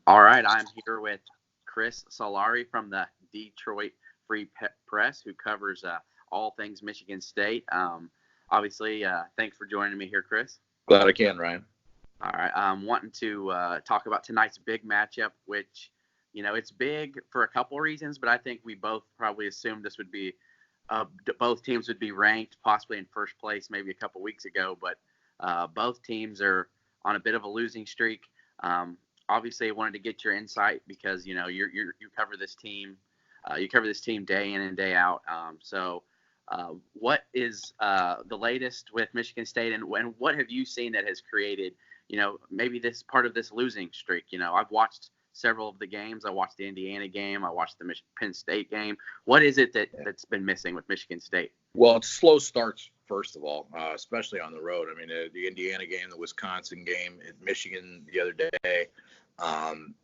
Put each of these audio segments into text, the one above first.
All right, I'm here with Chris Solari from the Detroit Free Press, who covers all things Michigan State. Obviously, thanks for joining me here, Chris. Glad I can, Ryan. All right, I'm wanting to talk about tonight's big matchup, which, it's big for a couple reasons, but I think we both probably assumed this would be both teams would be ranked possibly in first place maybe a couple weeks ago, but both teams are on a bit of a losing streak. Obviously, I wanted to get your insight because you cover this team, day in and day out. So, what is the latest with Michigan State, and what have you seen that has created, maybe this part of this losing streak? I've watched several of the games. I watched the Indiana game. I watched the Penn State game. What is it that's been missing with Michigan State? Well, it's slow starts, first of all, especially on the road. I mean, the Indiana game, the Wisconsin game, Michigan the other day.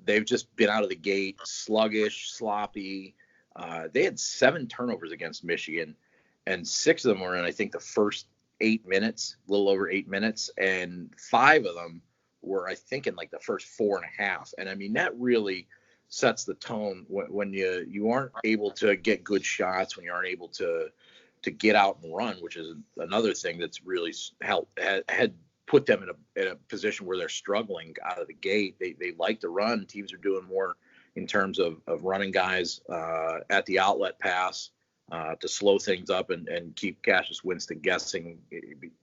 They've just been out of the gate sluggish, sloppy. They had 7 turnovers against Michigan, and 6 of them were in, I think, the first 8 minutes, a little over 8 minutes, and 5 of them were, I think, in like the first 4.5. And I mean, that really sets the tone when you aren't able to get good shots, when you aren't able to get out and run, which is another thing that's really had put them in a position where they're struggling out of the gate. They like to run. Teams are doing more in terms of running guys at the outlet pass to slow things up and keep Cassius Winston guessing,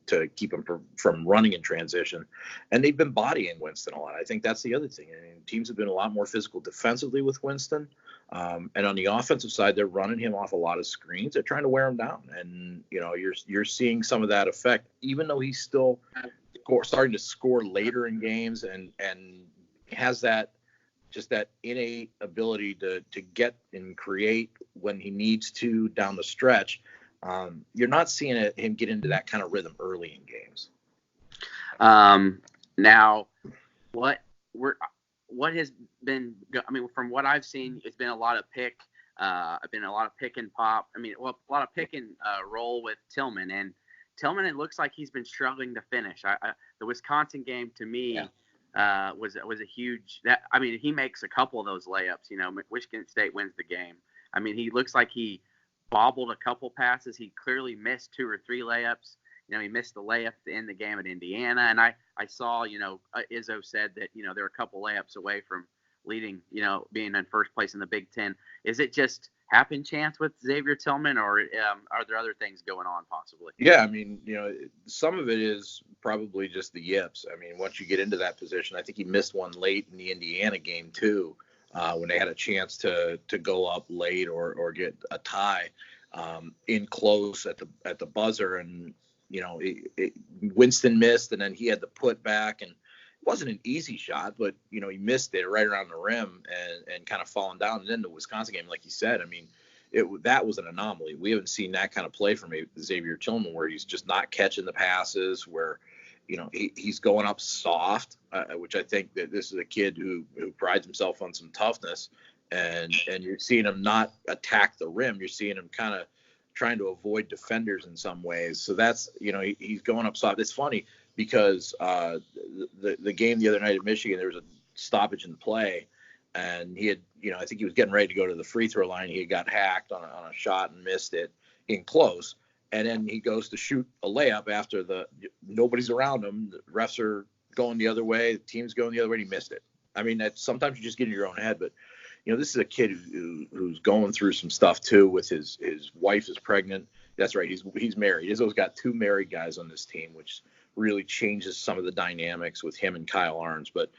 to keep him from running in transition. And they've been bodying Winston a lot. I think that's the other thing. I mean, teams have been a lot more physical defensively with Winston. And on the offensive side, they're running him off a lot of screens. They're trying to wear him down. And, you're seeing some of that effect, even though he's still starting to score later in games and has that innate ability to get and create when he needs to down the stretch. You're not seeing him get into that kind of rhythm early in games. Now, what has been? I mean, from what I've seen, it's been a lot of pick. Been a lot of pick and pop. I mean, a lot of pick and roll with Tillman, and Tillman, it looks like he's been struggling to finish. The Wisconsin game to me. Yeah. Was a huge I mean, he makes a couple of those layups. Michigan State wins the game. I mean, he looks like he bobbled a couple passes. He clearly missed 2 or 3 layups. He missed the layup to end the game at Indiana. And I saw, Izzo said that, they're a couple layups away from leading, being in first place in the Big Ten. Is it just happen chance with Xavier Tillman, or are there other things going on possibly? Yeah, I mean, some of it is probably just the yips. I mean, once you get into that position, I think he missed one late in the Indiana game too, when they had a chance to go up late or get a tie in close at the buzzer, and Winston missed, and then he had to put back, and it wasn't an easy shot, but he missed it right around the rim and kind of falling down. And then the Wisconsin game, like you said, I mean, that was an anomaly. We haven't seen that kind of play from Xavier Tillman, where he's just not catching the passes, where he's going up soft, which I think that this is a kid who prides himself on some toughness, and you're seeing him not attack the rim. You're seeing him kind of trying to avoid defenders in some ways. So that's, he's going up soft. It's funny because the game the other night at Michigan, there was a stoppage in play, and he had, I think he was getting ready to go to the free throw line. He had got hacked on a shot and missed it in close. And then he goes to shoot a layup after nobody's around him. The refs are going the other way. The team's going the other way. And he missed it. I mean, sometimes you just get in your own head, but this is a kid who's going through some stuff too. With his wife is pregnant. That's right. He's married. Izzo's got 2 married guys on this team, which really changes some of the dynamics with him and Kyle Arns. But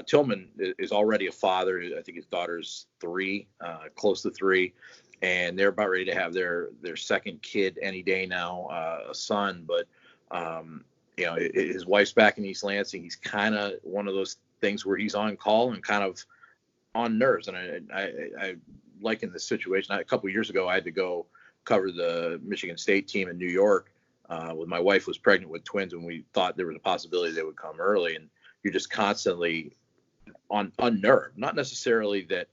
Tillman is already a father. I think his daughter's 3, close to 3, and they're about ready to have their second kid any day now, a son. But his wife's back in East Lansing. He's kind of one of those things where he's on call and kind of on nerves. And I liken this situation. A couple of years ago, I had to go cover the Michigan State team in New York. When my wife was pregnant with twins, and we thought there was a possibility they would come early, and you're just constantly unnerved. Not necessarily that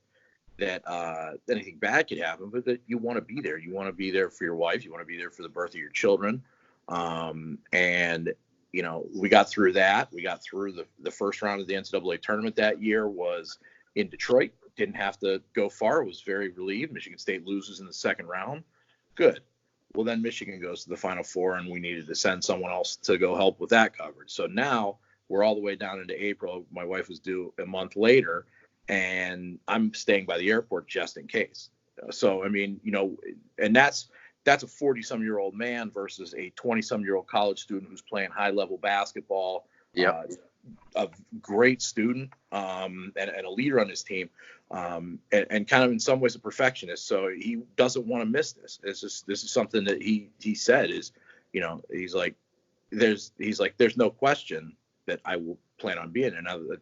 anything bad could happen, but that you want to be there. You want to be there for your wife. You want to be there for the birth of your children. And we got through that. We got through the first round of the NCAA tournament that year was in Detroit. Didn't have to go far. Was very relieved. Michigan State loses in the second round. Good. Well, then Michigan goes to the Final Four, and we needed to send someone else to go help with that coverage. So now we're all the way down into April. My wife was due a month later, and I'm staying by the airport just in case. So, I mean, and that's a 40-some-year-old man versus a 20-some-year-old college student who's playing high-level basketball. Yep. A great student and a leader on his team, and kind of in some ways a perfectionist. So he doesn't want to miss this. This is something that he said is, he's like, there's no question that I will plan on being there. Now, the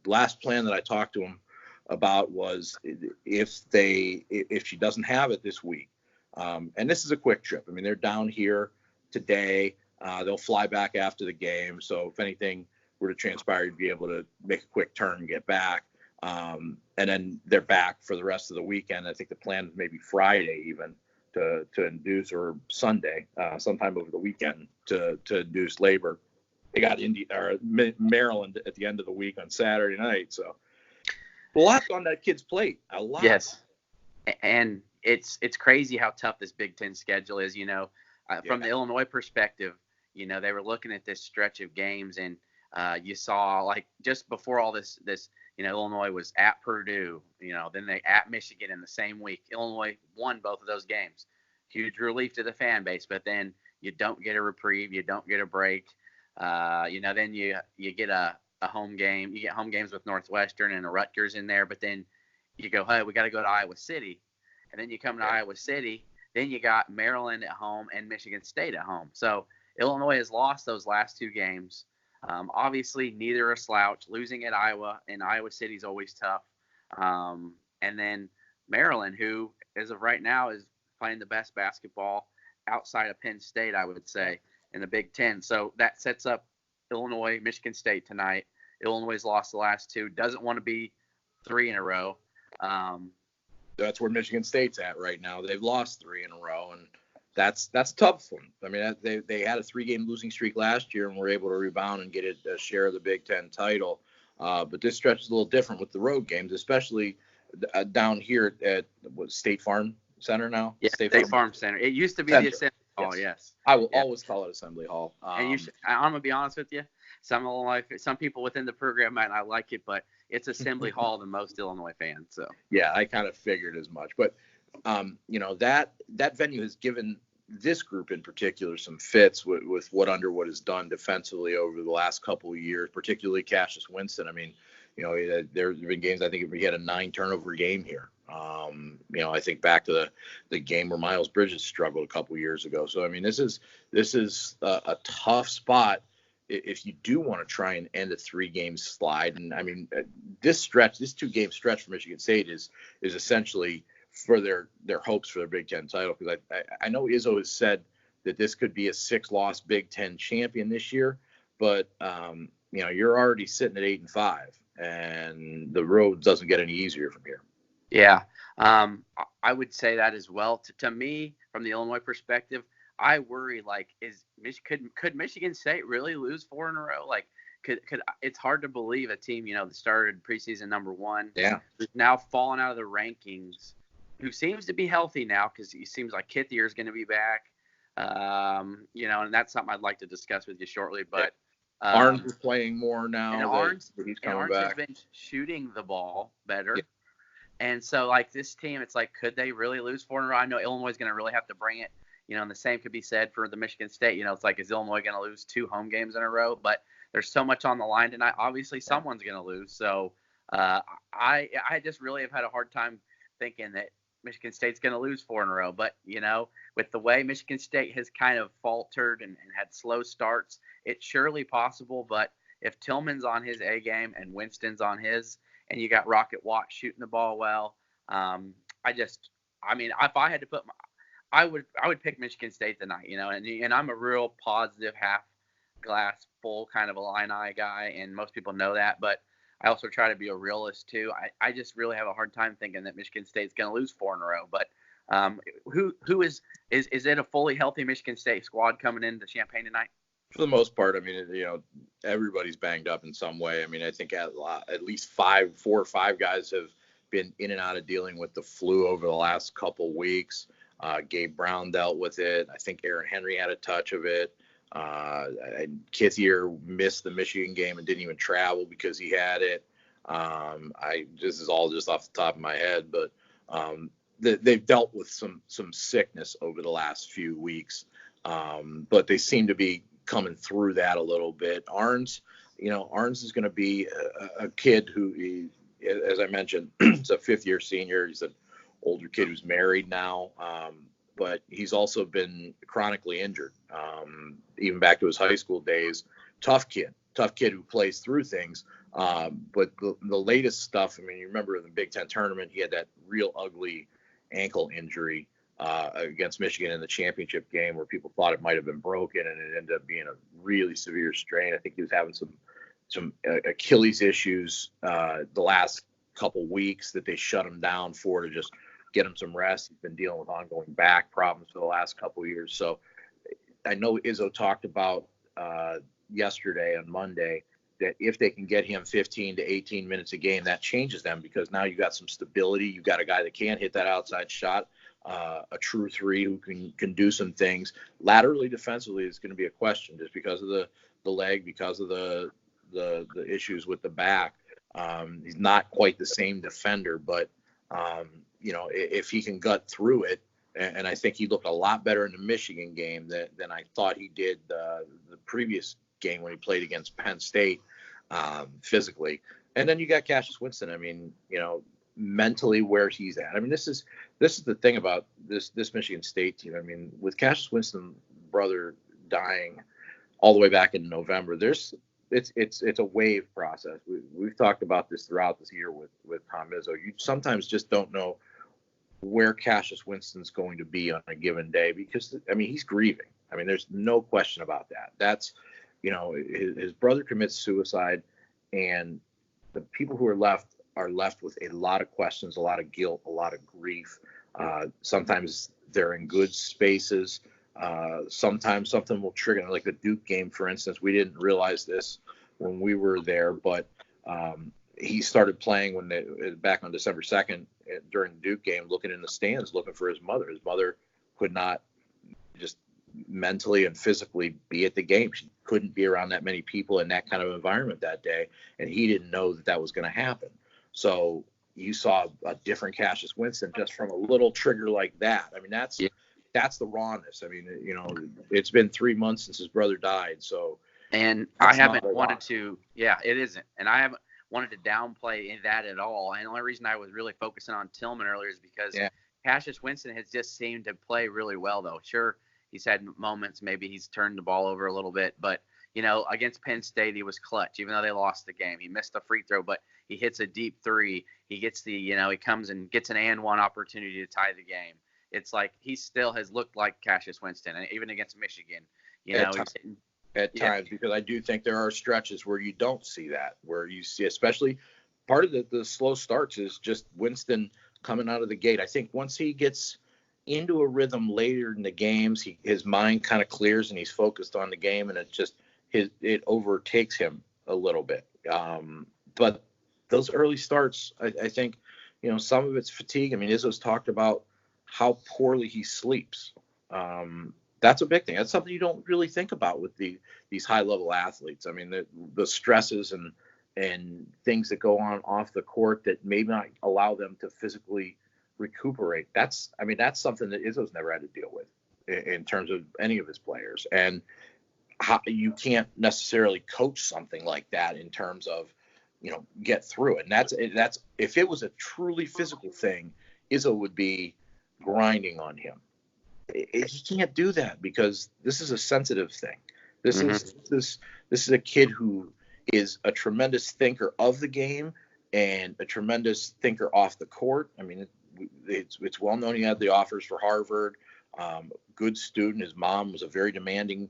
last plan that I talked to him about was if she doesn't have it this week, and this is a quick trip. I mean, they're down here today. They'll fly back after the game. So if anything were to transpire, you'd be able to make a quick turn and get back. And then they're back for the rest of the weekend. I think the plan is maybe Friday even to induce, or Sunday, sometime over the weekend to induce labor. They got Maryland at the end of the week on Saturday night. So a lot on that kid's plate. A lot. Yes. And it's crazy how tough this Big Ten schedule is. From the Illinois perspective, they were looking at this stretch of games, and you saw, like, just before all this, Illinois was at Purdue, then they at Michigan in the same week. Illinois won both of those games. Huge relief to the fan base, but then you don't get a reprieve, you don't get a break. Then you get a home game. You get home games with Northwestern and a Rutgers in there, but then you go, hey, we got to go to Iowa City. And then you come to Iowa City, then you got Maryland at home and Michigan State at home. So Illinois has lost those last two games. Obviously, neither a slouch. Losing at Iowa and Iowa City is always tough. And then Maryland, who, as of right now, is playing the best basketball outside of Penn State, I would say, in the Big Ten. So that sets up Illinois, Michigan State tonight. Illinois has lost the last two. Doesn't want to be 3 in a row. That's where Michigan State's at right now. They've lost 3 in a row, and that's tough for them. I mean, they had a 3-game losing streak last year and were able to rebound and get a share of the Big Ten title. But this stretch is a little different with the road games, especially down here at State Farm Center now. Yeah, State Farm Center. It used to be the Assembly Hall. Yes. I will always call it Assembly Hall. And I'm gonna be honest with you. Some people within the program might not like it, but it's Assembly Hall to most Illinois fans. So yeah, I kind of figured as much. But that venue has given this group in particular some fits with what Underwood has done defensively over the last couple of years, particularly Cassius Winston. I mean, there's been games, I think he had a 9-turnover game here. I think back to the game where Miles Bridges struggled a couple of years ago. So, I mean, this is a tough spot if you do want to try and end a 3-game slide. And I mean, this 2-game stretch for Michigan State is essentially for their hopes for their Big Ten title. Because I know Izzo has said that this could be a 6-loss Big Ten champion this year, but you're already sitting at 8-5, and the road doesn't get any easier from here. Yeah, I would say that as well. To me, from the Illinois perspective, I worry, like, could Michigan State really lose 4 in a row? Like, could it's hard to believe a team, that started preseason number 1, who's now fallen out of the rankings, who seems to be healthy now because it seems like Kithier is going to be back. And that's something I'd like to discuss with you shortly. But Arns is playing more now. And he's coming Arns back. has been shooting the ball better. Yeah. And so, like, this team, it's like, could they really lose 4 in a row? I know Illinois is going to really have to bring it. And the same could be said for the Michigan State. It's like, is Illinois going to lose 2 home games in a row? But there's so much on the line tonight. Obviously, someone's going to lose. So I just really have had a hard time thinking that Michigan State's going to lose 4 in a row. But, with the way Michigan State has kind of faltered and had slow starts, it's surely possible. But if Tillman's on his A game and Winston's on his, and you got Rocket Watts shooting the ball well, if I had to put I would pick Michigan State tonight, and I'm a real positive half glass full kind of Illini guy, and most people know that, but I also try to be a realist too. I just really have a hard time thinking that Michigan State's going to lose 4 in a row. But who is it a fully healthy Michigan State squad coming into Champaign tonight? For the most part, I mean, everybody's banged up in some way. I mean, I think at least 4 or 5 guys have been in and out of dealing with the flu over the last couple weeks. Gabe Brown dealt with it. I think Aaron Henry had a touch of it. Kithier missed the Michigan game and didn't even travel because he had it. This is all just off the top of my head, but they've dealt with some sickness over the last few weeks. But they seem to be coming through that a little bit. Arns is going to be a kid who, as I mentioned, is a 5th-year senior. He's an older kid who's married now, but he's also been chronically injured, even back to his high school days. Tough kid who plays through things. But the latest stuff, I mean, you remember in the Big Ten tournament, he had that real ugly ankle injury against Michigan in the championship game where people thought it might have been broken, and it ended up being a really severe strain. I think he was having some Achilles issues the last couple weeks that they shut him down for to just get him some rest. He's been dealing with ongoing back problems for the last couple of years. So I know Izzo talked about yesterday on Monday that if they can get him 15 to 18 minutes a game, that changes them, because now you got some stability. You got a guy that can hit that outside shot, a true 3 who can do some things. Laterally, defensively is going to be a question just because of the leg, because of the issues with the back. He's not quite the same defender, but if he can gut through it, and I think he looked a lot better in the Michigan game than I thought he did the previous game when he played against Penn State, physically. And then you got Cassius Winston. I mean, mentally where he's at. I mean, this is the thing about this Michigan State team. I mean, with Cassius Winston's brother dying all the way back in November, it's a wave process. We've talked about this throughout this year with Tom Izzo. You sometimes just don't know where Cassius Winston's going to be on a given day, because I mean, he's grieving. I mean, there's no question about that. That's, his brother commits suicide, and the people who are left with a lot of questions, a lot of guilt, a lot of grief. Sometimes they're in good spaces. Sometimes something will trigger, like the Duke game, for instance. We didn't realize this when we were there, but he started playing back on December 2nd during the Duke game, looking in the stands, looking for his mother. His mother could not just mentally and physically be at the game. She couldn't be around that many people in that kind of environment that day, and he didn't know that was going to happen. So you saw a different Cassius Winston just from a little trigger like that. I mean, that's the rawness. I mean, it's been 3 months since his brother died. So, and I haven't wanted to, it isn't. And I haven't wanted to downplay that at all. And the only reason I was really focusing on Tillman earlier is because Cassius Winston has just seemed to play really well, though. Sure, he's had moments, maybe he's turned the ball over a little bit, but against Penn State, he was clutch, even though they lost the game. He missed a free throw, but he hits a deep 3. He gets he comes and gets an and one opportunity to tie the game. It's like he still has looked like Cassius Winston, and even against Michigan, at times, because I do think there are stretches where you don't see that, where you see, especially part of the slow starts is just Winston coming out of the gate. I think once he gets into a rhythm later in the games, his mind kind of clears and he's focused on the game, and it overtakes him a little bit. But those early starts, I think, some of it's fatigue. I mean, Izzo's talked about how poorly he sleeps. That's a big thing. That's something you don't really think about with these high-level athletes. I mean, the stresses and things that go on off the court that may not allow them to physically recuperate. That's something that Izzo's never had to deal with in terms of any of his players. And how you can't necessarily coach something like that in terms of, get through it. And that's if it was a truly physical thing, Izzo would be grinding on him. He can't do that because this is a sensitive thing. This is a kid who is a tremendous thinker of the game and a tremendous thinker off the court. I mean, it's well known he had the offers for Harvard. Good student. His mom was a very demanding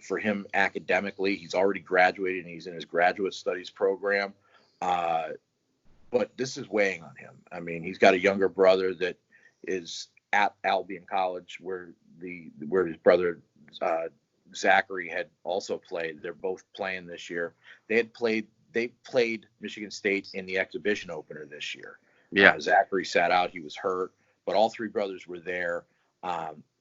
for him academically. He's already graduated and he's in his graduate studies program. But this is weighing on him. I mean, he's got a younger brother that is at Albion College where his brother Zachary had also played. They're both playing this year. They played Michigan State in the exhibition opener this year. Yeah. Zachary sat out. He was hurt, but all three brothers were there.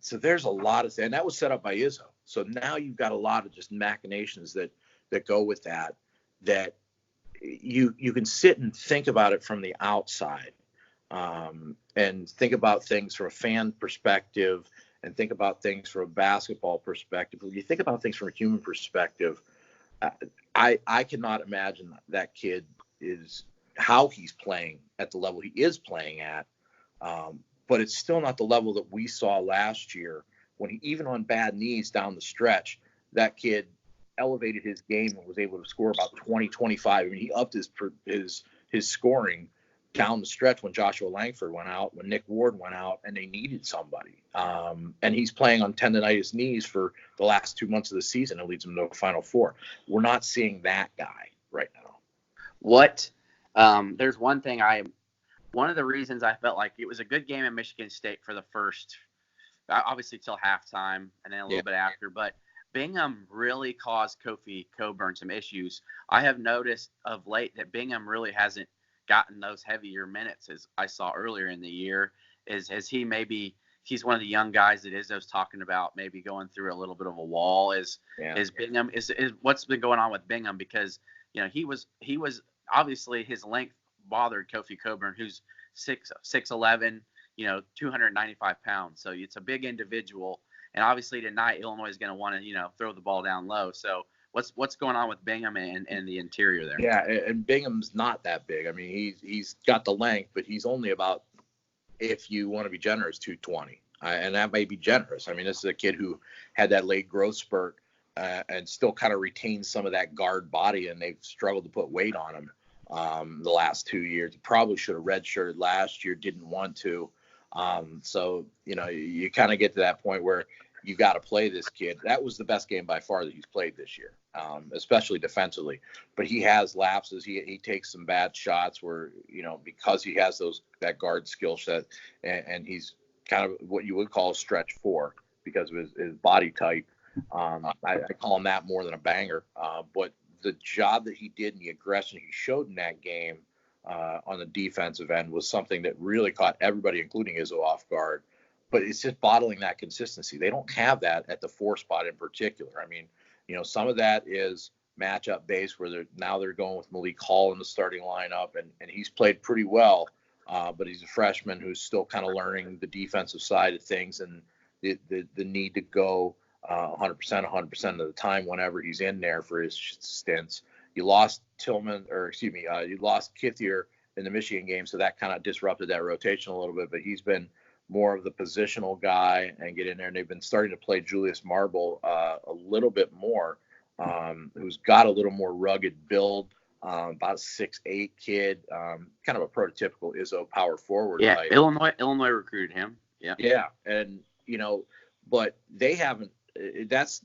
So there's a lot of, and that was set up by Izzo. So now you've got a lot of just machinations that go with that you can sit and think about it from the outside, and think about things from a fan perspective and think about things from a basketball perspective. When you think about things from a human perspective, I cannot imagine that kid is how he's playing at the level he is playing at. But it's still not the level that we saw last year when he, even on bad knees down the stretch, that kid elevated his game and was able to score about 20, 25. I mean, he upped his scoring down the stretch when Joshua Langford went out, when Nick Ward went out, and they needed somebody. And he's playing on tendonitis knees for the last 2 months of the season. It leads him to a Final Four. We're not seeing that guy right now. There's one thing one of the reasons I felt like it was a good game in Michigan State for the first, obviously till halftime and then a little bit after, but Bingham really caused Kofi Cockburn some issues. I have noticed of late that Bingham really hasn't gotten those heavier minutes as I saw earlier in the year. He's one of the young guys that Izzo's talking about maybe going through a little bit of a wall. Is Bingham is what's been going on with Bingham, because he was obviously his length bothered Kofi Cockburn, who's 6'11", 295 pounds. So it's a big individual. And obviously tonight, Illinois is going to want to, throw the ball down low. So what's going on with Bingham and the interior there? Yeah, and Bingham's not that big. I mean, he's got the length, but he's only about, if you want to be generous, 220. And that may be generous. I mean, this is a kid who had that late growth spurt and still kind of retains some of that guard body, and they've struggled to put weight on him the last 2 years. He probably should have redshirted last year, didn't want to. So, you kind of get to that point where you got to play this kid. That was the best game by far that he's played this year, especially defensively. But he has lapses. He takes some bad shots where, because he has that guard skill set, and he's kind of what you would call a stretch four because of his body type. I call him that more than a banger. But the job that he did and the aggression he showed in that game on the defensive end was something that really caught everybody, including Izzo, off guard. But it's just bottling that consistency. They don't have that at the 4 spot in particular. I mean, some of that is matchup based, where they're going with Malik Hall in the starting lineup, and he's played pretty well, but he's a freshman who's still kind of learning the defensive side of things and the need to go 100% of the time whenever he's in there for his stints. You lost you lost Kithier in the Michigan game, so that kind of disrupted that rotation a little bit, but he's been more of the positional guy and get in there. And they've been starting to play Julius Marble a little bit more, who's got a little more rugged build, about a 6'8" kid, kind of a prototypical Izzo power forward. Yeah, type. Illinois recruited him. Yeah. Yeah, and but they haven't. That's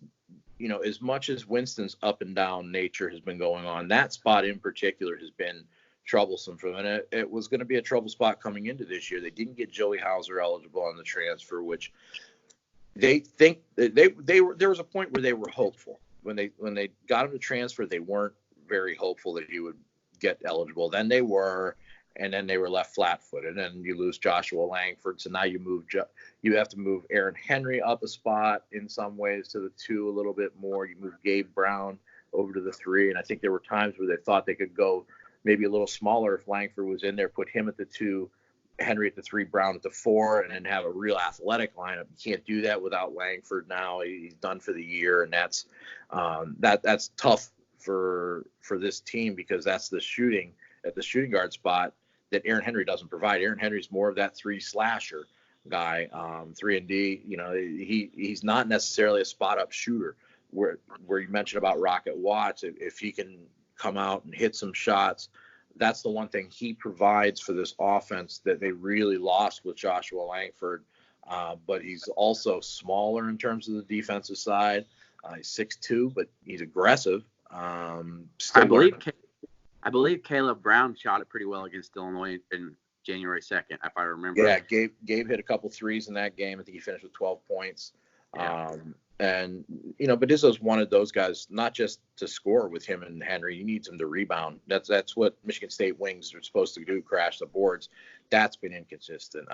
as much as Winston's up and down nature has been going on, that spot in particular has been troublesome for them. And it was going to be a trouble spot coming into this year. They didn't get Joey Hauser eligible on the transfer, which they think there was a point where they were hopeful. When they got him to transfer, they weren't very hopeful that he would get eligible. Then they were, and then they were left flat-footed. And you lose Joshua Langford, so now you have to move Aaron Henry up a spot in some ways to the 2 a little bit more. You move Gabe Brown over to the 3, and I think there were times where they thought they could go maybe a little smaller if Langford was in there, put him at the 2, Henry at the 3, Brown at the 4, and then have a real athletic lineup. You can't do that without Langford now. He's done for the year, and that's tough for this team, because that's the shooting at the shooting guard spot that Aaron Henry doesn't provide. Aaron Henry's more of that 3 slasher guy, 3 and D. He's not necessarily a spot up shooter. Where you mentioned about Rocket Watts, if he can come out and hit some shots, that's the one thing he provides for this offense that they really lost with Joshua Langford. But he's also smaller in terms of the defensive side. He's 6'2", but he's aggressive. I believe Caleb Brown shot it pretty well against Illinois in January 2nd, if I remember. Yeah, Gabe hit a couple threes in that game. I think he finished with 12 points. Yeah. And, but Izzo's one of those guys, not just to score with him and Henry. He needs him to rebound. That's what Michigan State wings are supposed to do, crash the boards. That's been inconsistent.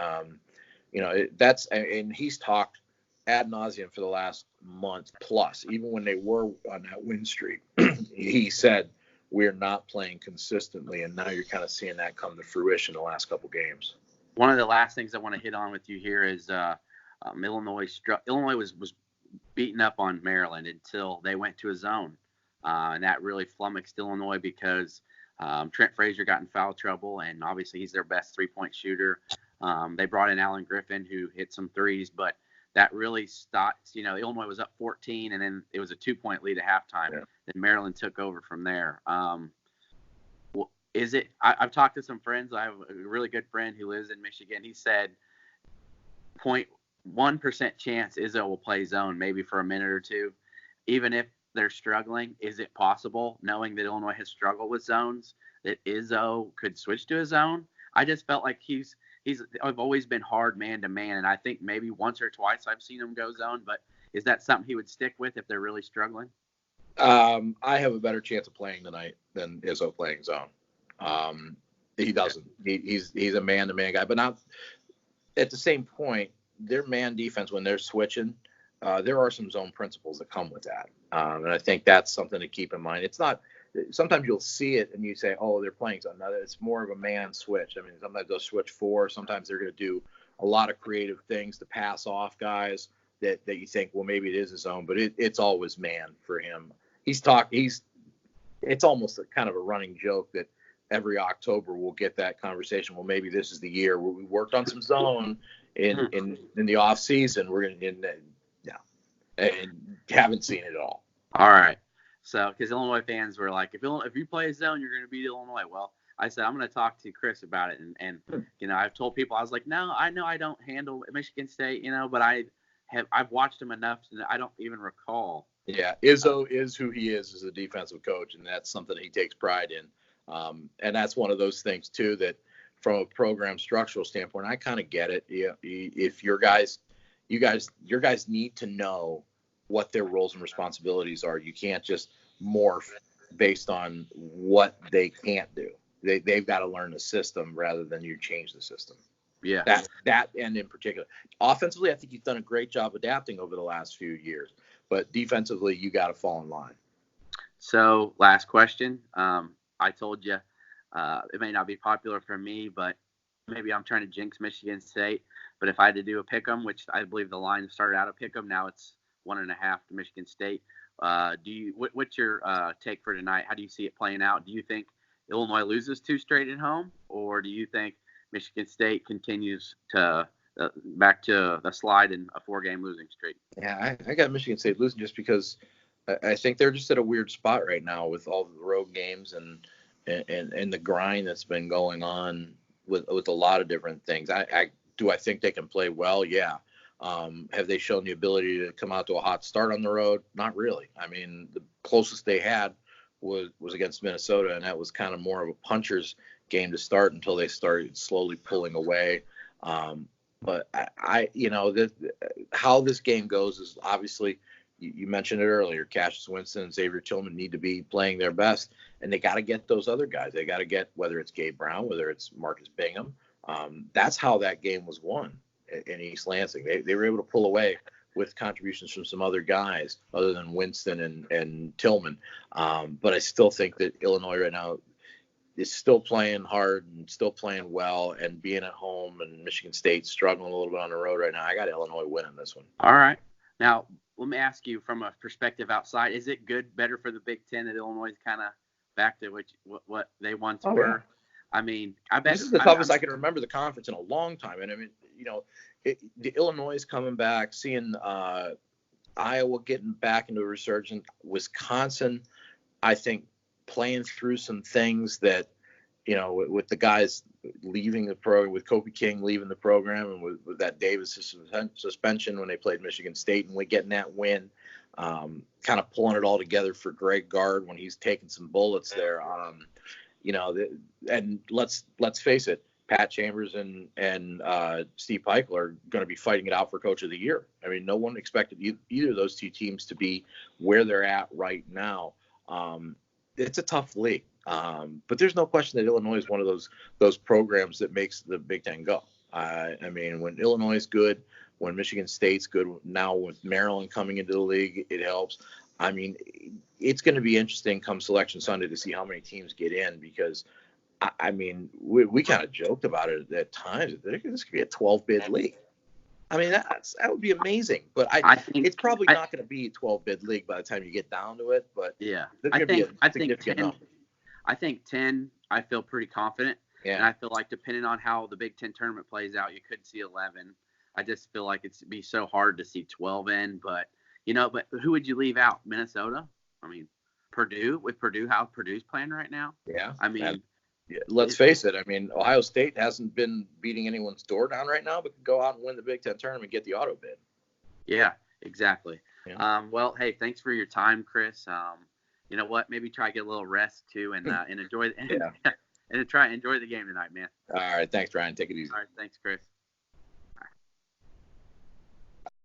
And he's talked ad nauseum for the last month plus, even when they were on that win streak. He said, we're not playing consistently. And now you're kind of seeing that come to fruition the last couple games. One of the last things I want to hit on with you here is Illinois was beaten up on Maryland until they went to a zone. And that really flummoxed Illinois because Trent Frazier got in foul trouble, and obviously he's their best three-point shooter. They brought in Alan Griffin, who hit some threes, but that really stopped. Illinois was up 14, and then it was a 2-point lead at halftime. Yeah. Then Maryland took over from there. I've talked to some friends. I have a really good friend who lives in Michigan. He said 0.1% chance Izzo will play zone maybe for a minute or two. Even if they're struggling, is it possible, knowing that Illinois has struggled with zones, that Izzo could switch to a zone? I just felt like I've always been hard man-to-man, and I think maybe once or twice I've seen him go zone, but is that something he would stick with if they're really struggling? I have a better chance of playing tonight than Izzo playing zone. He doesn't. He's a man-to-man guy, but not at the same point. Their man defense, when they're switching, there are some zone principles that come with that. And I think that's something to keep in mind. It's not, sometimes you'll see it and you say, oh, they're playing zone. No, it's more of a man switch. I mean, sometimes they'll switch four. Sometimes they're going to do a lot of creative things to pass off guys that you think, well, maybe it is a zone, but it's always man for him. It's almost a kind of a running joke that every October we'll get that conversation. Well, maybe this is the year where we worked on some zone in the off season. We're going to, and haven't seen it at all. All right. So, because Illinois fans were like, if you play a zone, you're going to beat Illinois. Well, I said, I'm going to talk to Chris about it. And I've told people, I was like, no, I know I don't handle Michigan State, but I've watched him enough and I don't even recall. Yeah. Izzo is who he is as a defensive coach. And that's something that he takes pride in. And that's one of those things too, that from a program structural standpoint, I kind of get it. If your guys need to know what their roles and responsibilities are. You can't just morph based on what they can't do. They've got to learn the system rather than you change the system. Yeah. That and in particular. Offensively, I think he's done a great job adapting over the last few years. But defensively, you got to fall in line. So, last question. I told you it may not be popular for me, but maybe I'm trying to jinx Michigan State. But if I had to do a pick'em, which I believe the line started out a pick'em, now it's 1.5 to Michigan State. What's your take for tonight? How do you see it playing out? Do you think Illinois loses 2 straight at home, or do you think Michigan State continues to back to the slide in a 4-game losing streak? Yeah, I got Michigan State losing just because I think they're just at a weird spot right now with all the road games and the grind that's been going on with a lot of different things. I think they can play well? Yeah. Have they shown the ability to come out to a hot start on the road? Not really. I mean, the closest they had was against Minnesota, and that was kind of more of a puncher's game to start until they started slowly pulling away. But how this game goes is obviously, you mentioned it earlier, Cassius Winston and Xavier Tillman need to be playing their best, and they got to get those other guys. They got to get, whether it's Gabe Brown, whether it's Marcus Bingham. That's how that game was won in East Lansing. They were able to pull away with contributions from some other guys other than Winston and Tillman. But I still think that Illinois right now is still playing hard and still playing well, and being at home, and Michigan State struggling a little bit on the road right now. I got Illinois winning this one. All right. Now, let me ask you from a perspective outside, is it better for the Big Ten that Illinois is kind of back to what they once were? Yeah. I mean, I bet this is the toughest I can remember the conference in a long time. And I mean, the Illinois is coming back, seeing Iowa getting back into a resurgence, Wisconsin, I think, playing through some things that, with the guys leaving the program, with Kobe King leaving the program, and with that Davis suspension when they played Michigan State, and we getting that win, kind of pulling it all together for Greg Gard when he's taking some bullets there. And let's face it, Pat Chambers and Steve Peichel are going to be fighting it out for Coach of the Year. I mean, no one expected either of those two teams to be where they're at right now. It's a tough league, but there's no question that Illinois is one of those programs that makes the Big Ten go. I mean, when Illinois is good, when Michigan State's good, now with Maryland coming into the league, it helps. I mean, it's going to be interesting come Selection Sunday to see how many teams get in, because I mean, we kind of joked about it at times. This could be a 12-bid league. I mean, that would be amazing. But I think it's probably not going to be a 12-bid league by the time you get down to it. But yeah, I think 10. I think 10. I feel pretty confident. Yeah. And I feel like depending on how the Big Ten tournament plays out, you could see 11. I just feel like it'd be so hard to see 12 in. But but who would you leave out? Minnesota? I mean, Purdue. With Purdue, how Purdue's playing right now? Yeah. I mean. Let's face it. I mean, Ohio State hasn't been beating anyone's door down right now, but can go out and win the Big Ten tournament and get the auto bid. Yeah, exactly. Yeah. Well, hey, thanks for your time, Chris. You know what? Maybe try to get a little rest too, and enjoy and try and enjoy the game tonight, man. All right. Thanks, Ryan. Take it easy. All right. Thanks, Chris.